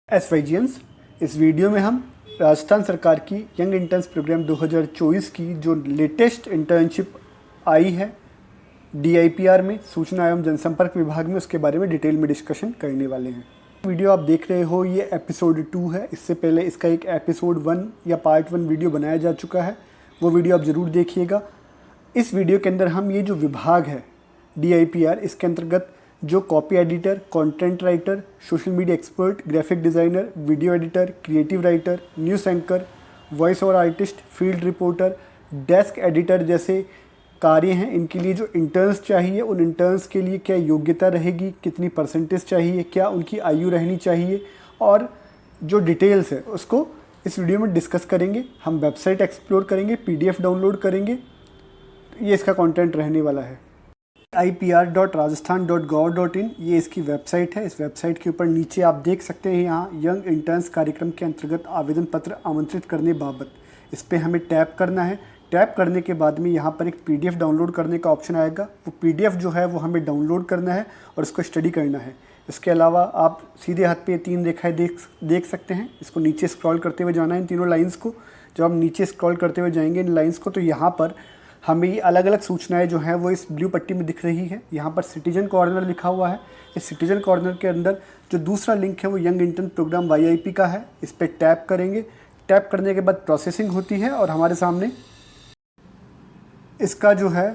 एसवाईजियंस, इस वीडियो में हम राजस्थान सरकार की यंग इंटर्न्स प्रोग्राम 2024 की जो लेटेस्ट इंटर्नशिप आई है DIPR में, सूचना एवं जनसंपर्क विभाग में, उसके बारे में डिटेल में डिस्कशन करने वाले हैं। वीडियो आप देख रहे हो ये एपिसोड 2 है। इससे पहले इसका एक एपिसोड 1 या पार्ट 1 वीडियो बनाया जा चुका है, वो वीडियो आप ज़रूर देखिएगा। इस वीडियो के अंदर हम ये जो विभाग है DIPR, इसके अंतर्गत जो copy editor, content writer, social media expert, graphic designer, video editor, creative writer, news anchor, voice over artist, field reporter, desk editor जैसे कार्य हैं, इनके लिए जो इंटर्न्स चाहिए, उन इंटर्न्स के लिए क्या योग्यता रहेगी, कितनी परसेंटेज चाहिए, क्या उनकी आयु रहनी चाहिए, और जो डिटेल्स है उसको इस वीडियो में डिस्कस करेंगे। हम वेबसाइट एक्सप्लोर करेंगे, PDF डाउनलोड करेंगे। ये इसका कंटेंट रहने वाला है। IPR.rajasthan.gov.in ये इसकी वेबसाइट है। इस वेबसाइट के ऊपर नीचे आप देख सकते हैं यहाँ यंग इंटर्न्स कार्यक्रम के अंतर्गत आवेदन पत्र आमंत्रित करने बाबत, इस पर हमें टैप करना है। टैप करने के बाद में यहाँ पर एक PDF डाउनलोड करने का ऑप्शन आएगा। वो PDF जो है वो हमें डाउनलोड करना है और उसको स्टडी करना है। इसके अलावा आप सीधे हाथ पे 3 रेखाएँ देख सकते हैं। इसको नीचे स्क्रॉल करते हुए जाना है, इन तीनों लाइन्स को। जब हम नीचे स्क्रॉल करते हुए जाएंगे इन लाइन्स को, तो यहाँ पर हमें ये अलग अलग सूचनाएं जो हैं वो इस ब्लू पट्टी में दिख रही है। यहाँ पर सिटीजन कॉर्नर लिखा हुआ है। इस सिटीजन कॉर्नर के अंदर जो दूसरा लिंक है वो यंग इंटर्न प्रोग्राम YIP का है। इस पर टैप करेंगे। टैप करने के बाद प्रोसेसिंग होती है और हमारे सामने इसका जो है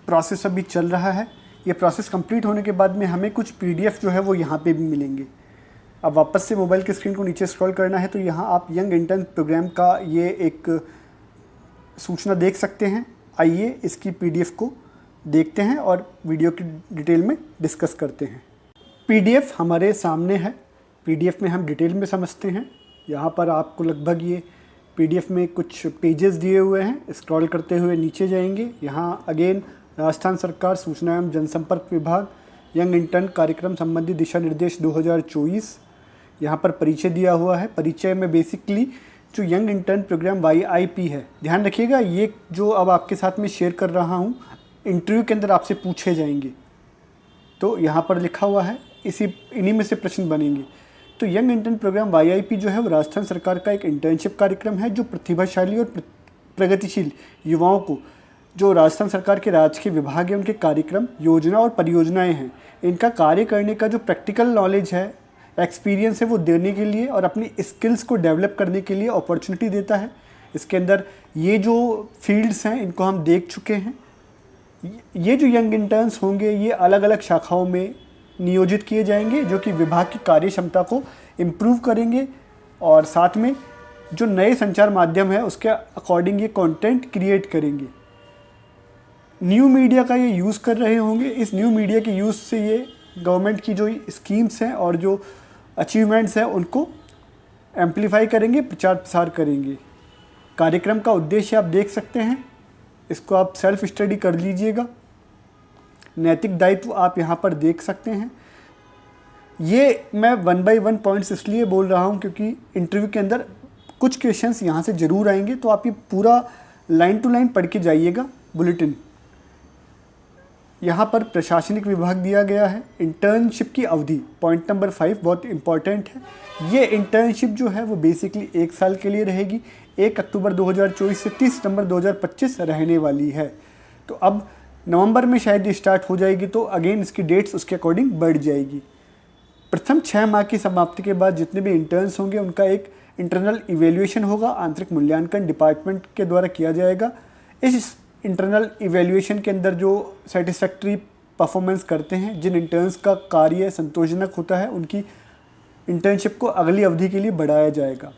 प्रोसेस अभी चल रहा है। ये प्रोसेस कंप्लीट होने के बाद में हमें कुछ PDF जो है वो यहाँ पे भी मिलेंगे। अब वापस से मोबाइल की स्क्रीन को नीचे स्क्रॉल करना है, तो यहाँ आप यंग इंटर्न प्रोग्राम का ये एक सूचना देख सकते हैं। आइए इसकी PDF को देखते हैं और वीडियो की डिटेल में डिस्कस करते हैं। PDF हमारे सामने है। PDF में हम डिटेल में समझते हैं। यहाँ पर आपको लगभग ये PDF में कुछ पेजेस दिए हुए हैं। स्क्रॉल करते हुए नीचे जाएंगे। यहाँ अगेन राजस्थान सरकार सूचना एवं जनसंपर्क विभाग यंग इंटर्न कार्यक्रम संबंधी दिशा निर्देश 2024, यहाँ पर परिचय दिया हुआ है। परिचय में बेसिकली जो यंग इंटर्न प्रोग्राम YIP है, ध्यान रखिएगा ये जो अब आपके साथ में शेयर कर रहा हूँ इंटरव्यू के अंदर आपसे पूछे जाएंगे, तो यहाँ पर लिखा हुआ है, इन्हीं में से प्रश्न बनेंगे। तो यंग इंटर्न प्रोग्राम YIP जो है वो राजस्थान सरकार का एक इंटर्नशिप कार्यक्रम है जो प्रतिभाशाली और प्रगतिशील युवाओं को, जो राजस्थान सरकार के राजकीय विभाग है, उनके कार्यक्रम, योजना और परियोजनाएँ हैं, इनका कार्य करने का जो प्रैक्टिकल नॉलेज है, एक्सपीरियंस है, वो देने के लिए और अपनी स्किल्स को डेवलप करने के लिए अपॉर्चुनिटी देता है। इसके अंदर ये जो फील्ड्स हैं इनको हम देख चुके हैं। ये जो यंग इंटर्न्स होंगे ये अलग अलग शाखाओं में नियोजित किए जाएंगे, जो कि विभाग की कार्य क्षमता को इम्प्रूव करेंगे और साथ में जो नए संचार माध्यम है उसके अकॉर्डिंग ये कंटेंट क्रिएट करेंगे। न्यू मीडिया का ये यूज़ कर रहे होंगे। इस न्यू मीडिया के यूज़ से ये गवर्नमेंट की जो स्कीम्स हैं और जो अचीवमेंट्स हैं उनको एम्पलीफाई करेंगे, प्रचार प्रसार करेंगे। कार्यक्रम का उद्देश्य आप देख सकते हैं, इसको आप सेल्फ स्टडी कर लीजिएगा। नैतिक दायित्व आप यहाँ पर देख सकते हैं। ये मैं 1 by 1 पॉइंट्स इसलिए बोल रहा हूँ क्योंकि इंटरव्यू के अंदर कुछ क्वेश्चंस यहाँ से ज़रूर आएंगे, तो आप ये पूरा लाइन टू लाइन पढ़ के जाइएगा बुलेटिन। यहाँ पर प्रशासनिक विभाग दिया गया है। इंटर्नशिप की अवधि, पॉइंट नंबर 5 बहुत इंपॉर्टेंट है। ये इंटर्नशिप जो है वो बेसिकली 1 साल के लिए रहेगी। 1 अक्टूबर 2024 से 30 सितंबर 2025 रहने वाली है। तो अब नवंबर में शायद ये स्टार्ट हो जाएगी, तो अगेन इसकी डेट्स उसके अकॉर्डिंग बढ़ जाएगी। प्रथम 6 माह की समाप्ति के बाद जितने भी इंटर्न्स होंगे उनका एक इंटरनल इवेल्युएशन होगा, आंतरिक मूल्यांकन डिपार्टमेंट के द्वारा किया जाएगा। इस इंटरनल इवेल्युएशन के अंदर जो सेटिस्फैक्ट्री परफॉर्मेंस करते हैं, जिन इंटर्न्स का कार्य संतोषजनक होता है, उनकी इंटर्नशिप को अगली अवधि के लिए बढ़ाया जाएगा।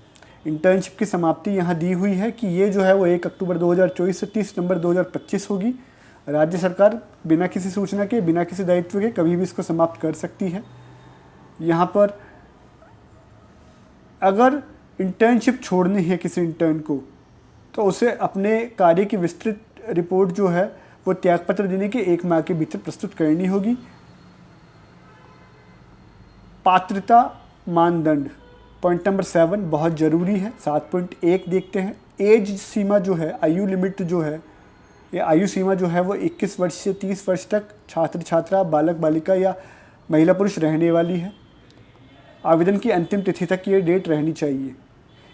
इंटर्नशिप की समाप्ति यहाँ दी हुई है कि ये जो है वो 1 अक्टूबर 2024 से 30 सितंबर 2025 होगी। राज्य सरकार बिना किसी सूचना के, बिना किसी दायित्व के कभी भी इसको समाप्त कर सकती है। यहाँ पर अगर इंटर्नशिप छोड़नी है किसी इंटर्न को, तो उसे अपने कार्य की विस्तृत रिपोर्ट जो है वो त्यागपत्र देने के 1 माह के भीतर प्रस्तुत करनी होगी। पात्रता मानदंड, पॉइंट नंबर 7 बहुत ज़रूरी है। 7.1 देखते हैं। एज सीमा जो है, आयु लिमिट जो है, ये आयु सीमा जो है वो 21 वर्ष से 30 वर्ष तक छात्र छात्रा, बालक बालिका या महिला पुरुष रहने वाली है। आवेदन की अंतिम तिथि तक ये डेट रहनी चाहिए।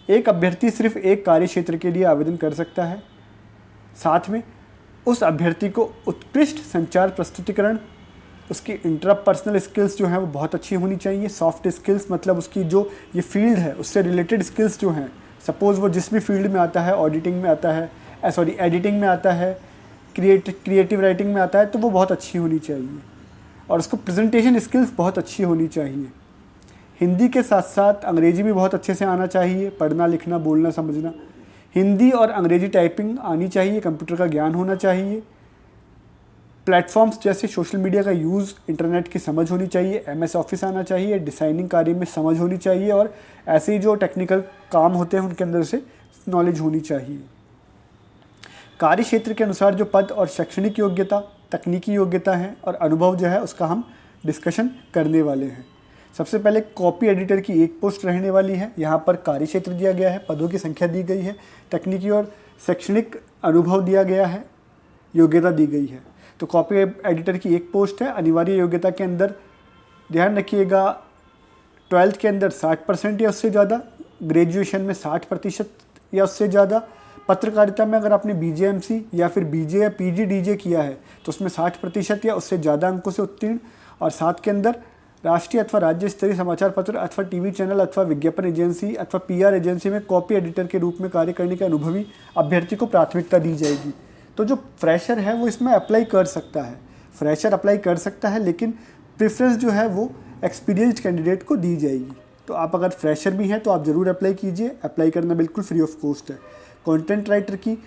एक अभ्यर्थी सिर्फ एक कार्य क्षेत्र के लिए आवेदन कर सकता है। साथ में उस अभ्यर्थी को उत्कृष्ट संचार प्रस्तुतिकरण, उसकी इंट्रापर्सनल स्किल्स जो हैं वो बहुत अच्छी होनी चाहिए। सॉफ्ट स्किल्स मतलब उसकी जो ये फील्ड है उससे रिलेटेड स्किल्स जो हैं, सपोज़ वो जिस भी फील्ड में आता है, ऑडिटिंग में आता है, एडिटिंग में आता है, क्रिएटिव राइटिंग में आता है, तो वो बहुत अच्छी होनी चाहिए। और उसको प्रेजेंटेशन स्किल्स बहुत अच्छी होनी चाहिए। हिंदी के साथ साथ अंग्रेजी भी बहुत अच्छे से आना चाहिए, पढ़ना लिखना बोलना समझना। हिंदी और अंग्रेजी टाइपिंग आनी चाहिए, कंप्यूटर का ज्ञान होना चाहिए। प्लेटफॉर्म्स जैसे सोशल मीडिया का यूज़, इंटरनेट की समझ होनी चाहिए, MS ऑफिस आना चाहिए, डिज़ाइनिंग कार्य में समझ होनी चाहिए और ऐसे ही जो टेक्निकल काम होते हैं उनके अंदर से नॉलेज होनी चाहिए। कार्य क्षेत्र के अनुसार जो पद और शैक्षणिक योग्यता, तकनीकी योग्यता है और अनुभव जो है उसका हम डिस्कशन करने वाले हैं। सबसे पहले कॉपी एडिटर की एक पोस्ट रहने वाली है। यहाँ पर कार्य क्षेत्र दिया गया है, पदों की संख्या दी गई है, तकनीकी और शैक्षणिक अनुभव दिया गया है, योग्यता दी गई है। तो कॉपी एडिटर की एक पोस्ट है। अनिवार्य योग्यता के अंदर ध्यान रखिएगा 12th के अंदर 60% या उससे ज़्यादा, ग्रेजुएशन में 60% या उससे ज़्यादा, पत्रकारिता में अगर आपने BJMC या फिर BJ या PGDJ किया है तो उसमें 60% या उससे ज़्यादा अंकों से उत्तीर्ण, और साथ के अंदर राष्ट्रीय अथवा राज्य स्तरीय समाचार पत्र अथवा TV चैनल अथवा विज्ञापन एजेंसी अथवा PR एजेंसी में कॉपी एडिटर के रूप में कार्य करने के अनुभवी अभ्यर्थी को प्राथमिकता दी जाएगी। तो जो फ्रेशर है वो इसमें अप्लाई कर सकता है, फ्रेशर अप्लाई कर सकता है, लेकिन प्रेफरेंस जो है वो एक्सपीरियंस्ड कैंडिडेट को दी जाएगी। तो आप अगर फ्रेशर भी हैं तो आप ज़रूर अप्लाई कीजिए, अप्लाई करना बिल्कुल फ्री ऑफ कॉस्ट है। कंटेंट राइटर की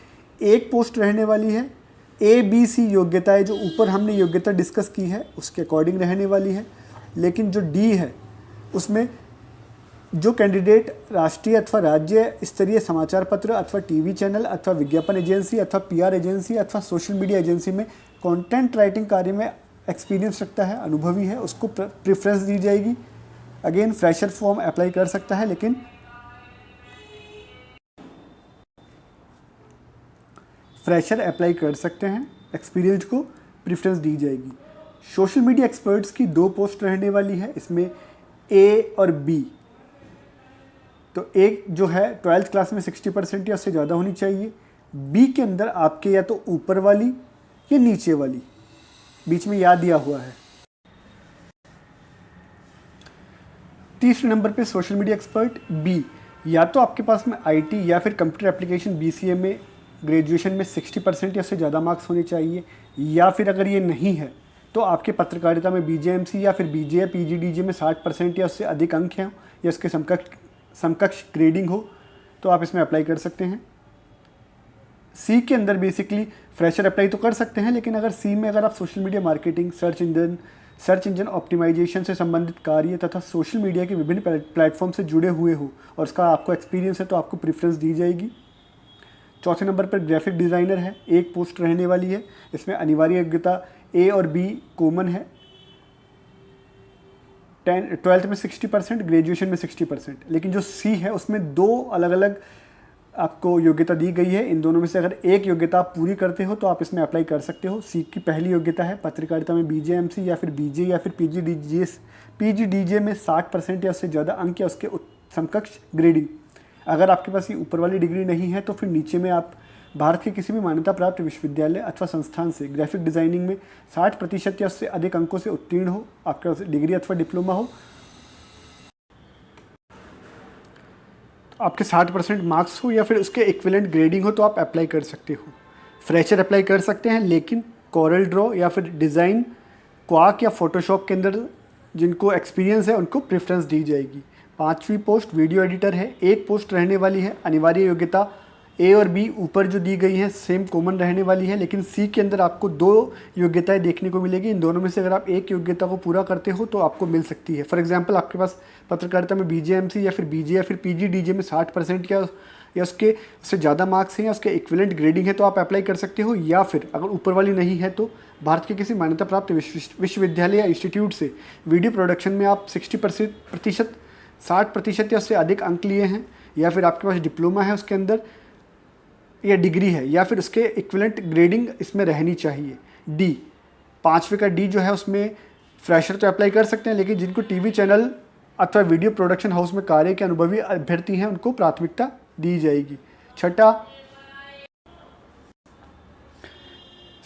एक पोस्ट रहने वाली है। ABC योग्यताएं जो ऊपर हमने योग्यता डिस्कस की है उसके अकॉर्डिंग रहने वाली है, लेकिन जो D है उसमें जो कैंडिडेट राष्ट्रीय अथवा राज्य स्तरीय समाचार पत्र अथवा TV चैनल अथवा विज्ञापन एजेंसी अथवा PR एजेंसी अथवा सोशल मीडिया एजेंसी में कंटेंट राइटिंग कार्य में एक्सपीरियंस रखता है, अनुभवी है, उसको प्रेफरेंस दी जाएगी। अगेन फ्रेशर फॉर्म अप्लाई कर सकता है, लेकिन फ्रेशर अप्लाई कर सकते हैं, एक्सपीरियंस को प्रेफरेंस दी जाएगी। सोशल मीडिया एक्सपर्ट्स की 2 पोस्ट रहने वाली है, इसमें A और B। तो एक जो है 12th क्लास में 60% या उससे ज़्यादा होनी चाहिए। B के अंदर आपके या तो ऊपर वाली या नीचे वाली, बीच में याद दिया हुआ है। तीसरे नंबर पे सोशल मीडिया एक्सपर्ट B, या तो आपके पास में IT या फिर कंप्यूटर एप्लीकेशन BCA में ग्रेजुएशन में 60% या उससे ज़्यादा मार्क्स होने चाहिए, या फिर अगर ये नहीं है तो आपके पत्रकारिता में BJMC या फिर BJ या PGDJ में 60% या उससे अधिक अंक हैं या उसके समकक्ष ग्रेडिंग हो, तो आप इसमें अप्लाई कर सकते हैं। C के अंदर बेसिकली फ्रेशर अप्लाई तो कर सकते हैं, लेकिन अगर C में अगर आप social media marketing, search engine optimisation से संबंधित कार्य तथा सोशल मीडिया के विभिन्न प्लेटफॉर्म से जुड़े हुए हो और उसका आपको एक्सपीरियंस है तो आपको प्रेफरेंस दी जाएगी। चौथे नंबर पर ग्राफिक डिज़ाइनर है, एक पोस्ट रहने वाली है। इसमें अनिवार्य योग्यता A और B कॉमन है। 12th में 60%, ग्रेजुएशन में 60%, लेकिन जो C है उसमें 2 अलग अलग आपको योग्यता दी गई है। इन दोनों में से अगर एक योग्यता आप पूरी करते हो तो आप इसमें अप्लाई कर सकते हो। C की पहली योग्यता है पत्रकारिता में BJMC या फिर BJ या फिर PGDJ में 60% या उससे ज़्यादा अंक या उसके समकक्ष ग्रेडिंग। अगर आपके पास ये ऊपर वाली डिग्री नहीं है तो फिर नीचे में आप भारत के किसी भी मान्यता प्राप्त विश्वविद्यालय अथवा संस्थान से ग्राफिक डिज़ाइनिंग में 60% या उससे अधिक अंकों से उत्तीर्ण हो, आपके पास डिग्री अथवा डिप्लोमा हो, आपके 60% मार्क्स हो या फिर उसके इक्विवेलेंट ग्रेडिंग हो तो आप अप्लाई कर सकते हो। फ्रेशर अप्लाई कर सकते हैं, लेकिन कोरल ड्रॉ या फिर डिज़ाइन, क्वाक या फोटोशॉप के अंदर जिनको एक्सपीरियंस है उनको प्रेफरेंस दी जाएगी। 5वीं पोस्ट वीडियो एडिटर है, एक पोस्ट रहने वाली है। अनिवार्य योग्यता A और B ऊपर जो दी गई है सेम कॉमन रहने वाली है, लेकिन C के अंदर आपको 2 योग्यताएं देखने को मिलेगी। इन दोनों में से अगर आप एक योग्यता को पूरा करते हो तो आपको मिल सकती है। फॉर एग्जांपल आपके पास पत्रकारिता में BJMC या फिर BJ या फिर PGDJ में 60% या उसके से ज़्यादा मार्क्स हैं या उसके इक्विवेलेंट ग्रेडिंग है तो आप अप्लाई कर सकते हो, या फिर अगर ऊपर वाली नहीं है तो भारत के किसी मान्यता प्राप्त विश्वविद्यालय या इंस्टीट्यूट से वीडियो प्रोडक्शन में आप 60% या उससे अधिक अंक लिए हैं, या फिर आपके पास डिप्लोमा है उसके अंदर या डिग्री है, या फिर उसके इक्विवेलेंट ग्रेडिंग इसमें रहनी चाहिए। D, 5वीं का D जो है उसमें फ्रेशर तो अप्लाई कर सकते हैं, लेकिन जिनको TV चैनल अथवा वीडियो प्रोडक्शन हाउस में कार्य के अनुभवी अभ्यर्थी हैं उनको प्राथमिकता दी जाएगी। छठा,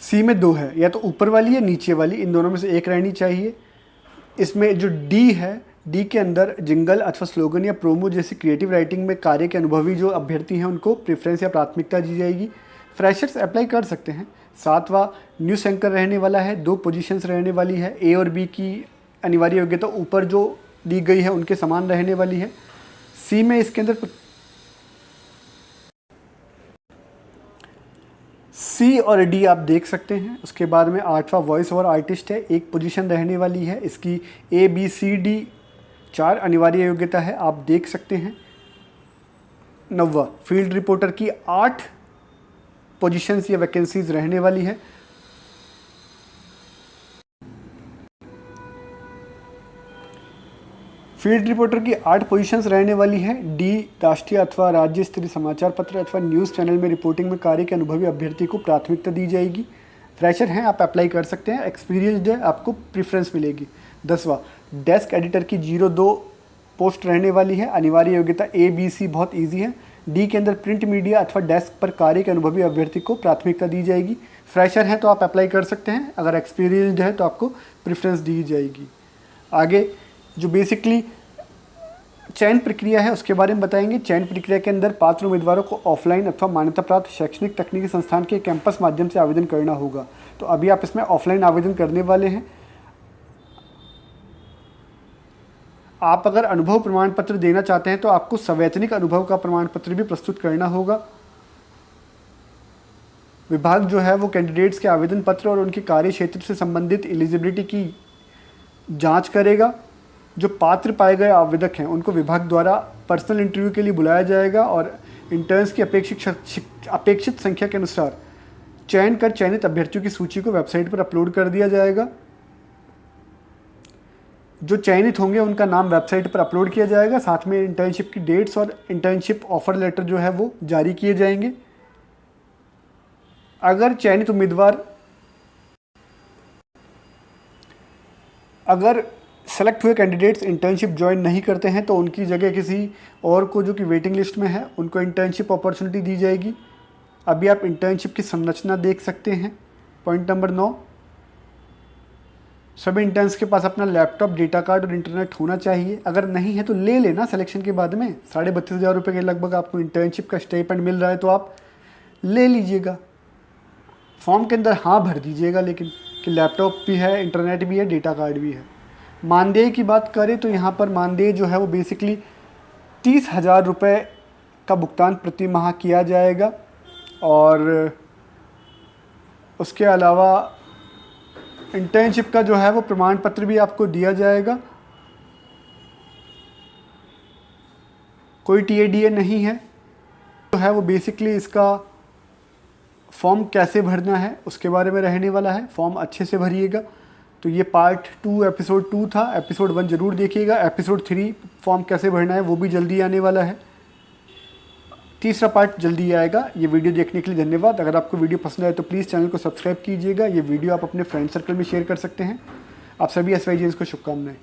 सी में 2 है, या तो ऊपर वाली या नीचे वाली, इन दोनों में से एक रहनी चाहिए। इसमें जो डी है, डी के अंदर जिंगल अथवा स्लोगन या प्रोमो जैसी क्रिएटिव राइटिंग में कार्य के अनुभवी जो अभ्यर्थी हैं उनको प्रेफरेंस या प्राथमिकता दी जाएगी। फ्रेशर्स अप्लाई कर सकते हैं। 7वां, न्यूज़ एंकर रहने वाला है, 2 पोजीशंस रहने वाली है। ए और बी की अनिवार्य योग्यता ऊपर जो दी गई है उनके समान रहने वाली है। सी में इसके अंदर सी और डी आप देख सकते हैं। उसके बाद में 8वां वॉइस ओवर आर्टिस्ट है, 1 पोजीशन रहने वाली है। इसकी ए बी सी डी 4 अनिवार्य योग्यता है, आप देख सकते हैं। 9वां, फील्ड रिपोर्टर की 8 पोजीशंस या वैकेंसीज रहने वाली है। फील्ड रिपोर्टर की 8 पोजीशंस रहने वाली है। डी, राष्ट्रीय अथवा राज्य स्तरीय समाचार पत्र अथवा न्यूज़ चैनल में रिपोर्टिंग में कार्य के अनुभवी अभ्यर्थी को प्राथमिकता दी जाएगी। फ्रेशर हैं, आप अप्लाई कर सकते हैं। एक्सपीरियंस्ड है, आपको प्रेफरेंस मिलेगी। 10वां, डेस्क एडिटर की 02 पोस्ट रहने वाली है। अनिवार्य योग्यता ए बी सी बहुत ईजी है। डी के अंदर प्रिंट मीडिया अथवा डेस्क पर कार्य के अनुभवी अभ्यर्थी को प्राथमिकता दी जाएगी। फ्रेशर हैं तो आप अप्लाई कर सकते हैं, अगर एक्सपीरियंस्ड है तो आपको प्रेफरेंस दी जाएगी। आगे जो बेसिकली चयन प्रक्रिया है उसके बारे में बताएंगे। चयन प्रक्रिया के अंदर पात्र उम्मीदवारों को ऑफलाइन अथवा मान्यता प्राप्त शैक्षणिक तकनीकी संस्थान के कैंपस माध्यम से आवेदन करना होगा। तो अभी आप इसमें ऑफलाइन आवेदन करने वाले हैं। आप अगर अनुभव प्रमाण पत्र देना चाहते हैं तो आपको सवैतनिक अनुभव का प्रमाण पत्र भी प्रस्तुत करना होगा। विभाग जो है वो कैंडिडेट्स के आवेदन पत्र और उनके कार्य क्षेत्र से संबंधित एलिजिबिलिटी की जांच करेगा। जो पात्र पाए गए आवेदक हैं उनको विभाग द्वारा पर्सनल इंटरव्यू के लिए बुलाया जाएगा और इंटर्न्स की अपेक्षित संख्या के अनुसार चयन कर चयनित अभ्यर्थियों की सूची को वेबसाइट पर अपलोड कर दिया जाएगा। जो चयनित होंगे उनका नाम वेबसाइट पर अपलोड किया जाएगा, साथ में इंटर्नशिप की डेट्स और इंटर्नशिप ऑफर लेटर जो है वो जारी किए जाएंगे। अगर चयनित उम्मीदवार सेलेक्ट हुए कैंडिडेट्स इंटर्नशिप ज्वाइन नहीं करते हैं तो उनकी जगह किसी और को जो कि वेटिंग लिस्ट में है उनको इंटर्नशिप अपॉर्चुनिटी दी जाएगी। अभी आप इंटर्नशिप की संरचना देख सकते हैं। पॉइंट नंबर 9, सभी इंटर्न्स के पास अपना लैपटॉप, डेटा कार्ड और इंटरनेट होना चाहिए। अगर नहीं है तो ले लेना सिलेक्शन के बाद में। 32,500 रुपये के लगभग आपको इंटर्नशिप का स्टाइपेंड मिल रहा है तो आप ले लीजिएगा। फॉर्म के अंदर हाँ भर दीजिएगा लेकिन कि लैपटॉप भी है, इंटरनेट भी है, डेटा कार्ड भी है। मानदेय की बात करें तो यहाँ पर मानदेय जो है वो बेसिकली 30,000 रुपये का भुगतान प्रति माह किया जाएगा और उसके अलावा इंटर्नशिप का जो है वो प्रमाण पत्र भी आपको दिया जाएगा। कोई टीएडीए नहीं है। जो है वो बेसिकली इसका फॉर्म कैसे भरना है उसके बारे में रहने वाला है। फॉर्म अच्छे से भरिएगा। तो ये पार्ट 2 एपिसोड 2 था। एपिसोड 1 ज़रूर देखिएगा। एपिसोड 3 फॉर्म कैसे भरना है वो भी जल्दी आने वाला है। तीसरा पार्ट जल्दी आएगा। ये वीडियो देखने के लिए धन्यवाद। अगर आपको वीडियो पसंद आए तो प्लीज़ चैनल को सब्सक्राइब कीजिएगा। ये वीडियो आप अपने फ्रेंड सर्कल में शेयर कर सकते हैं। आप सभी SYGs को शुभकामनाएं।